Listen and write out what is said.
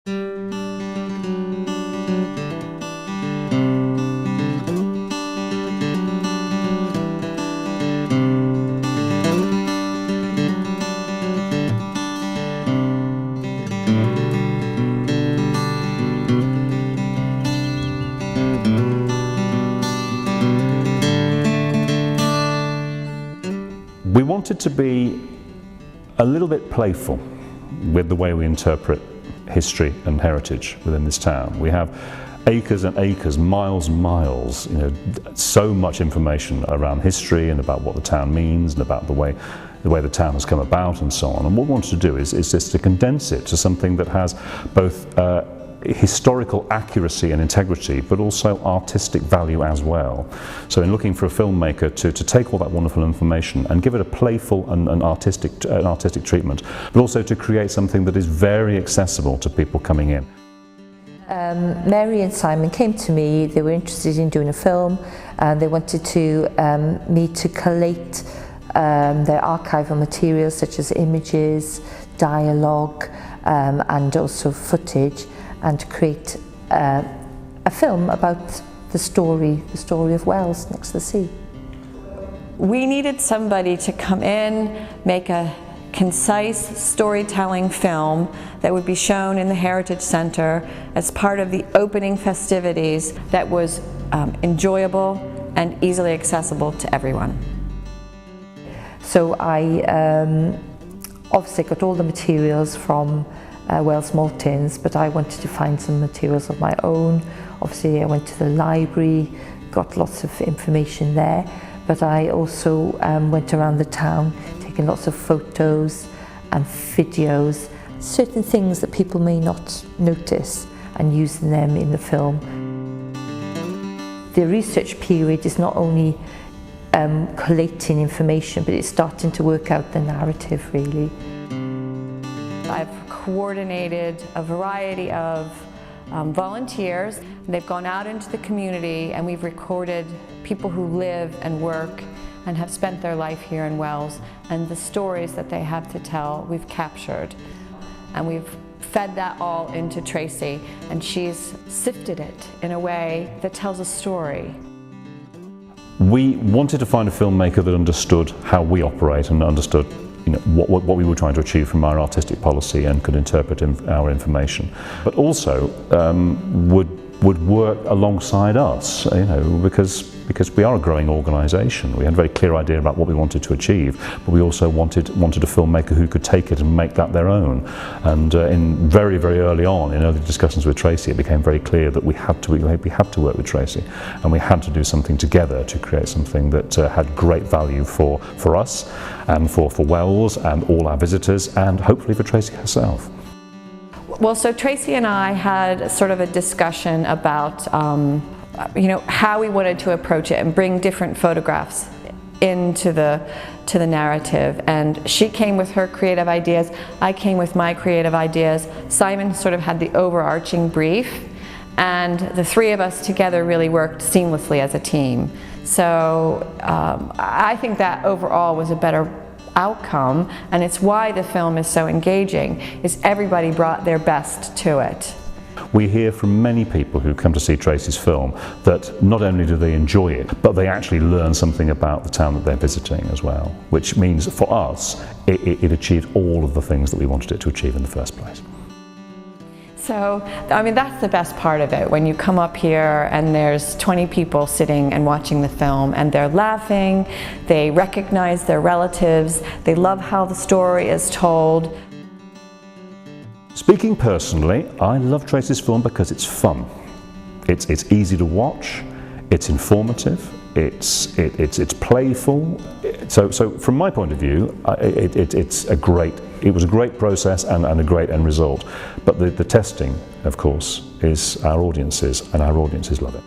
We wanted to be a little bit playful with the way we interpret history and heritage within this town. We have acres and acres, miles and miles, so much information around history and about what the town means and about the way the town has come about and so on. And what we wanted to do is just to condense it to something that has both historical accuracy and integrity, but also artistic value as well. So in looking for a filmmaker to take all that wonderful information and give it a playful and artistic treatment, but also to create something that is very accessible to people coming in. Mary and Simon came to me. They were interested in doing a film, and they wanted me to collate their archival materials such as images, dialogue, and also footage, and to create a film about the story of Wells next to the sea. We needed somebody to come in, make a concise storytelling film that would be shown in the Heritage Center as part of the opening festivities, that was enjoyable and easily accessible to everyone. So I obviously got all the materials from Wells Maltings, but I wanted to find some materials of my own. Obviously I went to the library, got lots of information there, but I also went around the town taking lots of photos and videos, certain things that people may not notice, and using them in the film. The research period is not only collating information, but it's starting to work out the narrative really. I've coordinated a variety of volunteers. They've gone out into the community, and we've recorded people who live and work and have spent their life here in Wells, and the stories that they have to tell we've captured. And we've fed that all into Tracy, and she's sifted it in a way that tells a story. We wanted to find a filmmaker that understood how we operate and understood what we were trying to achieve from our artistic policy and could interpret our information, but also would work alongside us, because we are a growing organisation. We had a very clear idea about what we wanted to achieve, but we also wanted a filmmaker who could take it and make that their own. And in very early on, in early discussions with Tracy, it became very clear that we had to work with Tracy, and we had to do something together to create something that had great value for us and for Wells and all our visitors, and hopefully for Tracy herself. Well, so Tracy and I had sort of a discussion about how we wanted to approach it and bring different photographs into the narrative. And she came with her creative ideas, I came with my creative ideas. Simon sort of had the overarching brief, and the three of us together really worked seamlessly as a team. So I think that overall was a better outcome, and it's why the film is so engaging, is everybody brought their best to it. We hear from many people who come to see Tracy's film that not only do they enjoy it, but they actually learn something about the town that they're visiting as well, which means for us it achieved all of the things that we wanted it to achieve in the first place. So, I mean, that's the best part of it, when you come up here and there's 20 people sitting and watching the film, and they're laughing, they recognize their relatives, they love how the story is told. Speaking personally, I love Tracy's film because it's fun. It's easy to watch, it's informative, it's playful. So from my point of view, it was a great process and a great end result. But the testing, of course, is our audiences, and our audiences love it.